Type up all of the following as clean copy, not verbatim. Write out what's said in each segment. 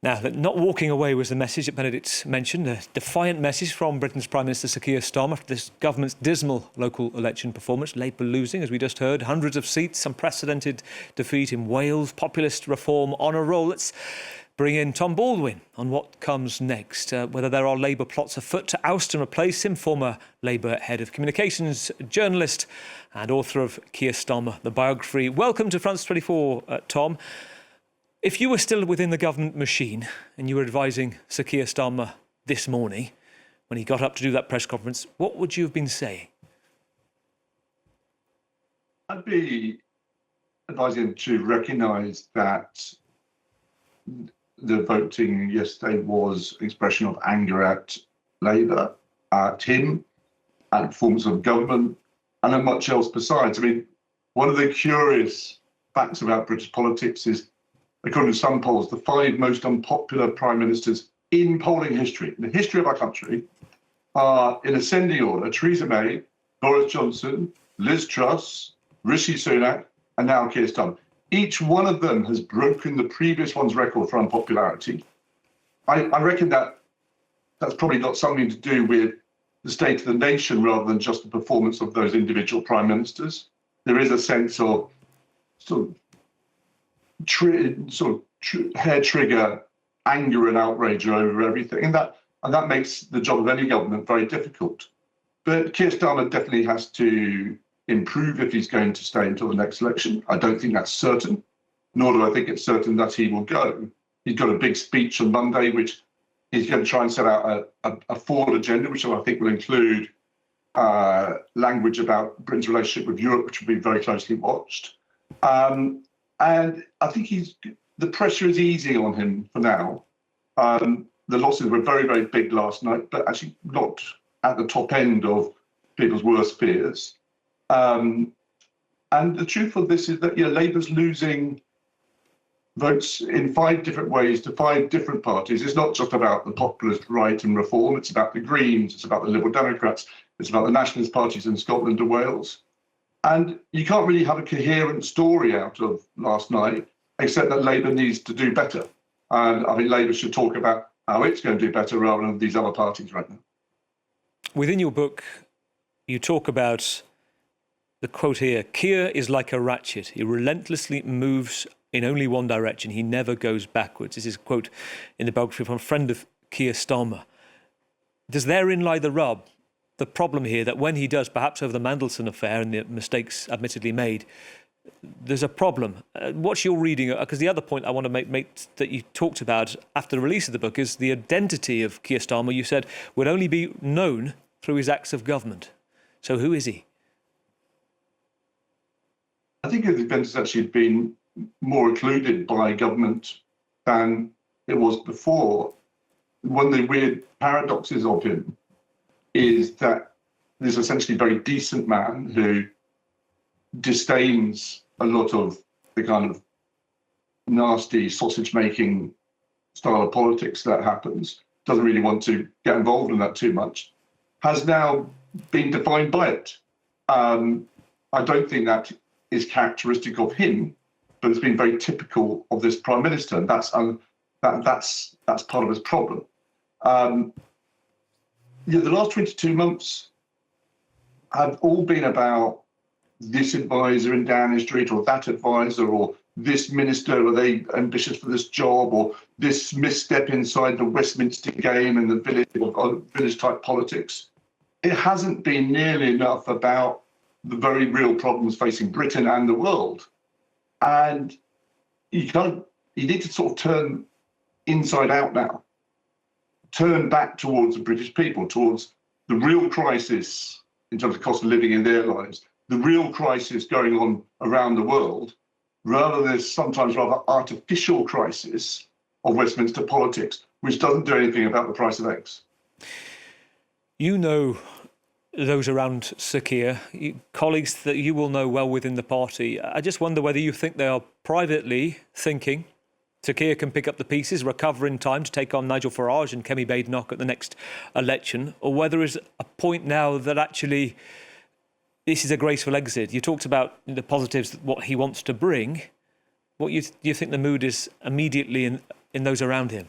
Now, not walking away was the message that Benedict mentioned, a defiant message from Britain's Prime Minister Sir Keir Starmer after this government's dismal local election performance. Labour losing, as we just heard, hundreds of seats, unprecedented defeat in Wales, populist reform on a roll. Let's bring in Tom Baldwin on what comes next, whether there are Labour plots afoot to oust and replace him, former Labour head of communications, journalist and author of Keir Starmer, the Biography. Welcome to France 24, Tom. If you were still within the government machine and you were advising Sir Keir Starmer this morning, when he got up to do that press conference, what would you have been saying? I'd be advising him to recognise that the voting yesterday was an expression of anger at Labour, at him, at the performance of government, and at much else besides. I mean, one of the curious facts about British politics is, according to some polls, the 5 most unpopular prime ministers in polling history, in the history of our country, are in ascending order: Theresa May, Boris Johnson, Liz Truss, Rishi Sunak, and now Keir Starmer. Each one of them has broken the previous one's record for unpopularity. I reckon that's probably got something to do with the state of the nation rather than just the performance of those individual prime ministers. There is a sense of sort of hair trigger anger and outrage over everything, and that makes the job of any government very difficult. But Keir Starmer definitely has to improve if he's going to stay until the next election. I don't think that's certain, nor do I think it's certain that he will go. He's got a big speech on Monday, which he's going to try and set out a forward agenda, which I think will include language about Britain's relationship with Europe, which will be very closely watched. And I think the pressure is easing on him for now. The losses were very, very big last night, but actually not at the top end of people's worst fears. And the truth of this is that Labour's losing votes in 5 different ways to 5 different parties. It's not just about the populist right and reform. It's about the Greens. It's about the Liberal Democrats. It's about the nationalist parties in Scotland and Wales. And you can't really have a coherent story out of last night, except that Labour needs to do better. And I think Labour should talk about how it's going to do better rather than these other parties right now. Within your book, you talk about the quote here: Keir is like a ratchet. He relentlessly moves in only one direction. He never goes backwards. This is a quote in the biography from a friend of Keir Starmer. Does therein lie the rub? The problem here, that when he does, perhaps over the Mandelson affair and the mistakes admittedly made, there's a problem. What's your reading? Because the other point I want to make that you talked about after the release of the book is the identity of Keir Starmer. You said would only be known through his acts of government. So who is he? I think his event has actually been more occluded by government than it was before. One of the weird paradoxes of him is that this essentially very decent man who disdains a lot of the kind of nasty sausage-making style of politics that happens, doesn't really want to get involved in that too much, has now been defined by it. I don't think that is characteristic of him, but it's been very typical of this Prime Minister, and that's part of his problem. The last 22 months have all been about this advisor in Downing Street or that advisor or this minister, are they ambitious for this job, or this misstep inside the Westminster game and the village-type politics. It hasn't been nearly enough about the very real problems facing Britain and the world. And you need to sort of turn inside out now. Turn back towards the British people, towards the real crisis in terms of cost of living in their lives, the real crisis going on around the world, rather than this sometimes rather artificial crisis of Westminster politics, which doesn't do anything about the price of eggs. You know those around Sir Keir, colleagues that you will know well within the party. I just wonder whether you think they are privately thinking Sir Keir can pick up the pieces, recover in time to take on Nigel Farage and Kemi Badenoch at the next election, or whether there is a point now that actually this is a graceful exit. You talked about the positives, what he wants to bring. What you think the mood is immediately in those around him?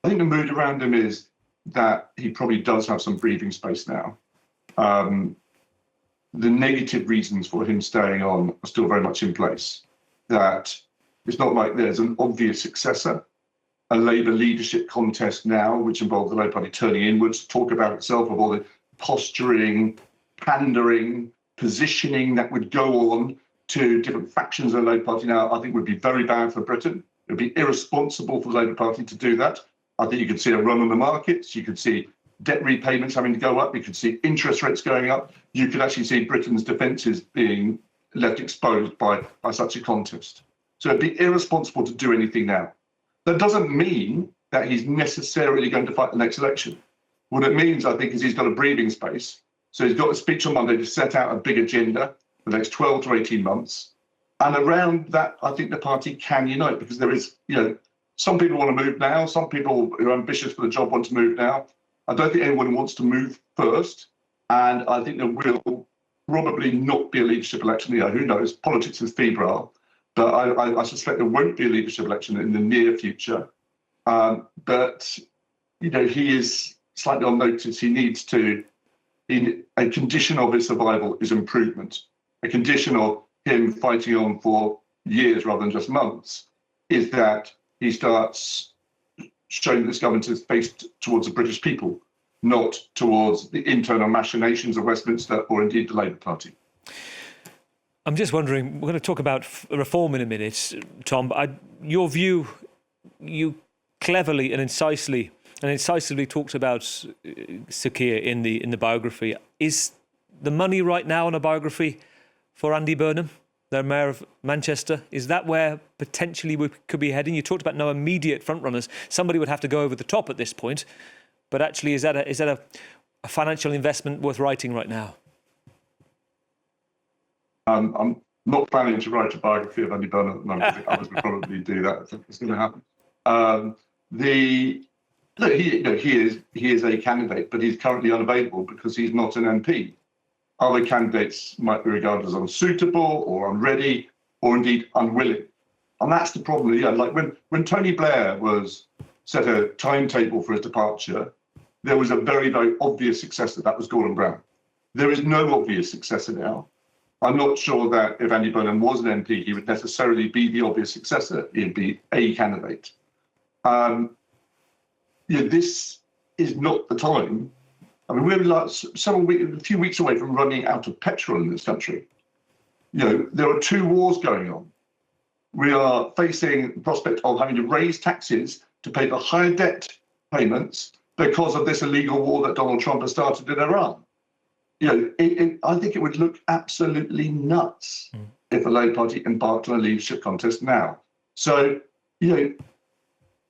I think the mood around him is that he probably does have some breathing space now. The negative reasons for him staying on are still very much in place. That it's not like there's an obvious successor. A Labour leadership contest now, which involves the Labour Party turning inwards to talk about itself, of all the posturing, pandering, positioning that would go on to different factions of the Labour Party now, I think would be very bad for Britain. It would be irresponsible for the Labour Party to do that. I think you could see a run on the markets. You could see debt repayments having to go up. You could see interest rates going up. You could actually see Britain's defences being left exposed by such a contest. So it'd be irresponsible to do anything now. That doesn't mean that he's necessarily going to fight the next election. What it means, I think, is he's got a breathing space. So he's got a speech on Monday to set out a big agenda for the next 12 to 18 months. And around that, I think the party can unite, because there is, some people want to move now. Some people who are ambitious for the job want to move now. I don't think anyone wants to move first. And I think there will probably not be a leadership election. Who knows? Politics is febrile. But I suspect there won't be a leadership election in the near future. But he is slightly on notice. He needs to, a condition of his survival is improvement. A condition of him fighting on for years rather than just months is that he starts showing that this government is faced towards the British people, not towards the internal machinations of Westminster or indeed the Labour Party. I'm just wondering, we're going to talk about reform in a minute, Tom, but your view, you cleverly and incisively talked about Sir Keir in the biography. Is the money right now on a biography for Andy Burnham, the Mayor of Manchester? Is that where potentially we could be heading? You talked about no immediate frontrunners. Somebody would have to go over the top at this point. But actually, is that a financial investment worth writing right now? I'm not planning to write a biography of Andy Burnham at the moment. I think others would probably do that. I think it's going to happen. He is a candidate, but he's currently unavailable because he's not an MP. Other candidates might be regarded as unsuitable or unready or indeed unwilling. And that's the problem. Like when Tony Blair set a timetable for his departure, there was a very, very obvious successor. That was Gordon Brown. There is no obvious successor now. I'm not sure that if Andy Burnham was an MP, he would necessarily be the obvious successor. He'd be a candidate. This is not the time. I mean, we're like a few weeks away from running out of petrol in this country. There are two wars going on. We are facing the prospect of having to raise taxes to pay for higher debt payments because of this illegal war that Donald Trump has started in Iran. I think it would look absolutely nuts if the Labour Party embarked on a leadership contest now. So, they've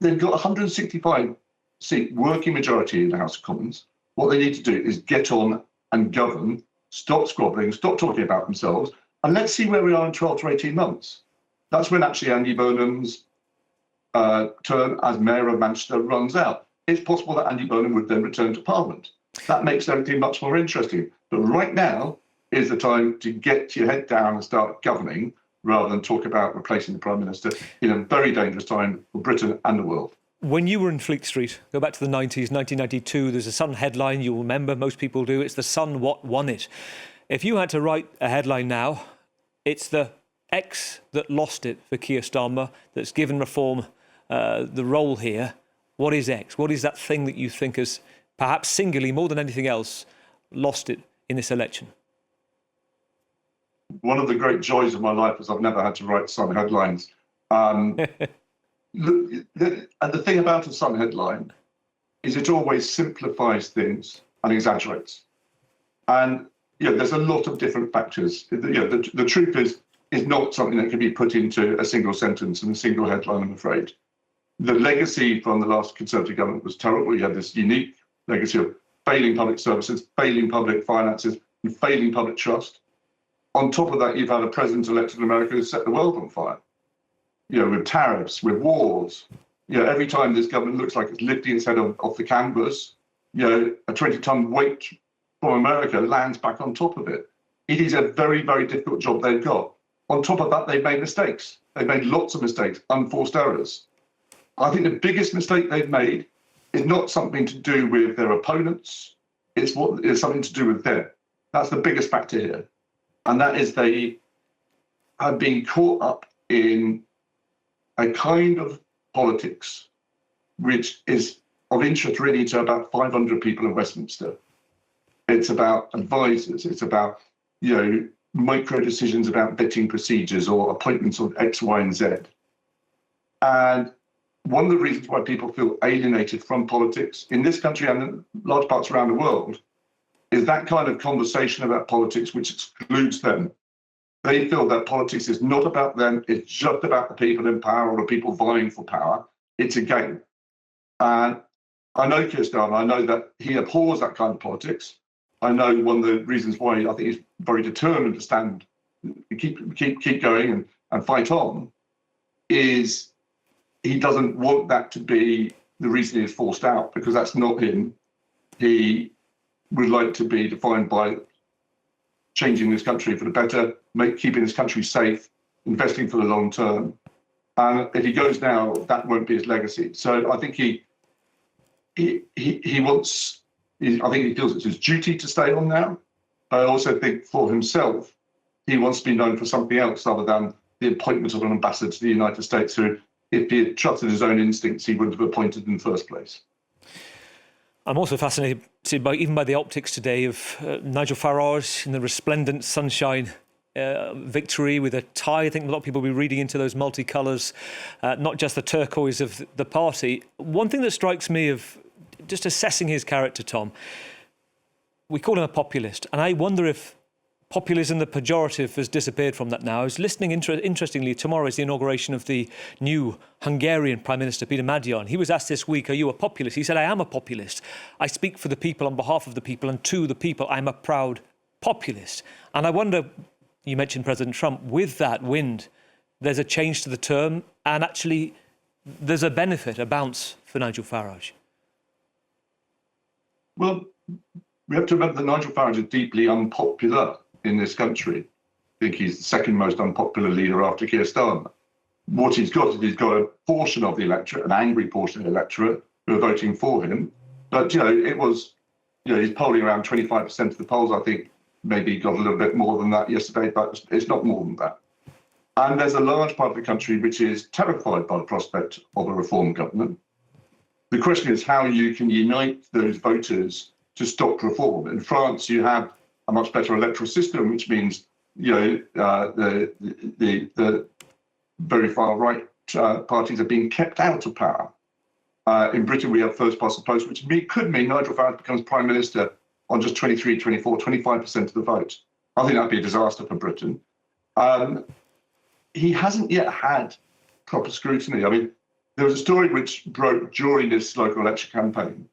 got 165-seat working majority in the House of Commons. What they need to do is get on and govern, stop squabbling, stop talking about themselves, and let's see where we are in 12 to 18 months. That's when actually Andy Burnham's term as Mayor of Manchester runs out. It's possible that Andy Burnham would then return to Parliament. That makes everything much more interesting. But right now is the time to get your head down and start governing rather than talk about replacing the Prime Minister in a very dangerous time for Britain and the world. When you were in Fleet Street, go back to the 90s, 1992, there's a Sun headline you'll remember, most people do. It's the Sun what won it. If you had to write a headline now, it's the X that lost it for Keir Starmer, that's given reform the role here. What is X? What is that thing that you think has, perhaps singularly, more than anything else, lost it in this election? One of the great joys of my life is I've never had to write Sun headlines. And the thing about a Sun headline is it always simplifies things and exaggerates. And there's a lot of different factors. The truth is not something that can be put into a single sentence and a single headline, I'm afraid. The legacy from the last Conservative government was terrible. You had this unique legacy of failing public services, failing public finances, and failing public trust. On top of that, you've had a president elected in America who's set the world on fire. With tariffs, with wars. Every time this government looks like it's lifting its head off the canvas, a 20-ton weight from America lands back on top of it. It is a very, very difficult job they've got. On top of that, they've made mistakes. They've made lots of mistakes, unforced errors. I think the biggest mistake they've made is not something to do with their opponents. It's something to do with them. That's the biggest factor here. And that is they have been caught up in a kind of politics which is of interest really to about 500 people in Westminster. It's about advisors. It's about, micro decisions about vetting procedures or appointments of X, Y, and Z. And one of the reasons why people feel alienated from politics in this country and in large parts around the world is that kind of conversation about politics which excludes them. They feel that politics is not about them, it's just about the people in power or the people vying for power. It's a game. And I know Keir Starmer, I know that he abhors that kind of politics. I know one of the reasons why I think he's very determined to stand, keep going and fight on, is he doesn't want that to be the reason he's forced out, because that's not him. He would like to be defined by changing this country for the better, keeping this country safe, investing for the long term. And if he goes now, that won't be his legacy. So I think he wants. I think he feels it's his duty to stay on now. I also think for himself, he wants to be known for something else other than the appointment of an ambassador to the United States, who, if he had trusted his own instincts, he wouldn't have appointed in the first place. I'm also fascinated by the optics today of Nigel Farage in the resplendent sunshine victory with a tie. I think a lot of people will be reading into those multicolours, not just the turquoise of the party. One thing that strikes me of just assessing his character, Tom, we call him a populist, and I wonder if populism, the pejorative, has disappeared from that now. I was listening, interestingly, tomorrow is the inauguration of the new Hungarian Prime Minister, Peter Magyar. He was asked this week, are you a populist? He said, I am a populist. I speak for the people, on behalf of the people, and to the people. I'm a proud populist. And I wonder, you mentioned President Trump, with that wind, there's a change to the term, and actually there's a benefit, a bounce for Nigel Farage. Well, we have to remember that Nigel Farage is deeply unpopular in this country. I think he's the second most unpopular leader after Keir Starmer. What he's got is he's got a portion of the electorate, an angry portion of the electorate, who are voting for him. But, he's polling around 25% of the polls. I think maybe he got a little bit more than that yesterday, but it's not more than that. And there's a large part of the country which is terrified by the prospect of a reform government. The question is how you can unite those voters to stop reform. In France, you have a much better electoral system, which means the very far right parties are being kept out of power. In Britain, we have first past the post, which could mean Nigel Farage becomes Prime Minister on just 23, 24, 25% of the vote. I think that'd be a disaster for Britain. He hasn't yet had proper scrutiny. I mean, there was a story which broke during this local election campaign,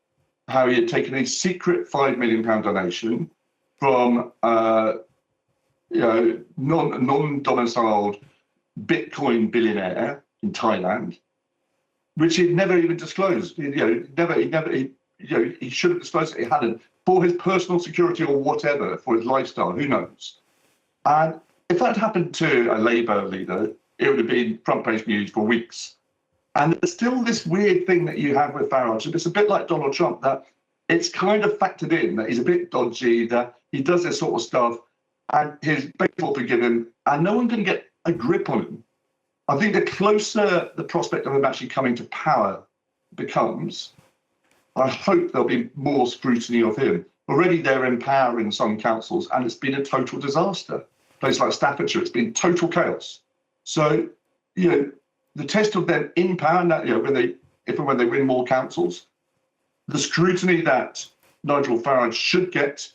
how he had taken a secret £5 million donation from non-domiciled Bitcoin billionaire in Thailand, which he'd never even disclosed. He should have disclosed it. He hadn't, for his personal security or whatever, for his lifestyle. Who knows? And if that happened to a Labour leader, it would have been front page news for weeks. And there's still this weird thing that you have with Farage, and it's a bit like Donald Trump, that it's kind of factored in that he's a bit dodgy, that he does this sort of stuff, and his bail will be given, and no one can get a grip on him. I think the closer the prospect of him actually coming to power becomes, I hope there'll be more scrutiny of him. Already they're in power in some councils, and it's been a total disaster. Places like Staffordshire, it's been total chaos. So, the test of them in power, if and when they win more councils, the scrutiny that Nigel Farage should get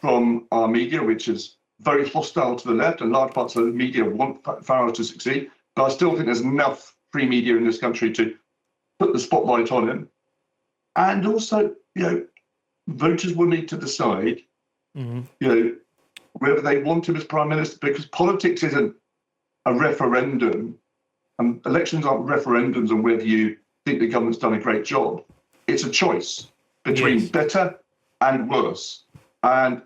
from our media, which is very hostile to the left, and large parts of the media want Farage to succeed. But I still think there's enough free media in this country to put the spotlight on him. And also, voters will need to decide, whether they want him as Prime Minister, because politics isn't a referendum. And elections aren't referendums on whether you think the government's done a great job. It's a choice between better and worse. And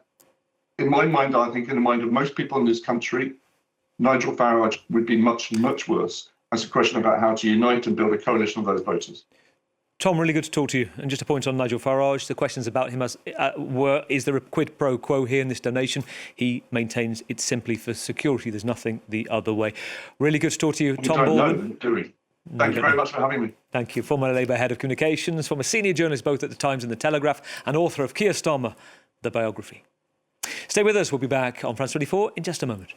in my mind, I think in the mind of most people in this country, Nigel Farage would be much, much worse. That's a question about how to unite and build a coalition of those voters. Tom, really good to talk to you. And just a point on Nigel Farage, the questions about him is there a quid pro quo here in this donation? He maintains it's simply for security. There's nothing the other way. Really good to talk to you, Tom Baldwin. Know, do we? Thank you very much for having me. Thank you. Former Labour Head of Communications, former senior journalist both at The Times and The Telegraph, and author of Keir Starmer, The Biography. Stay with us. We'll be back on France 24 in just a moment.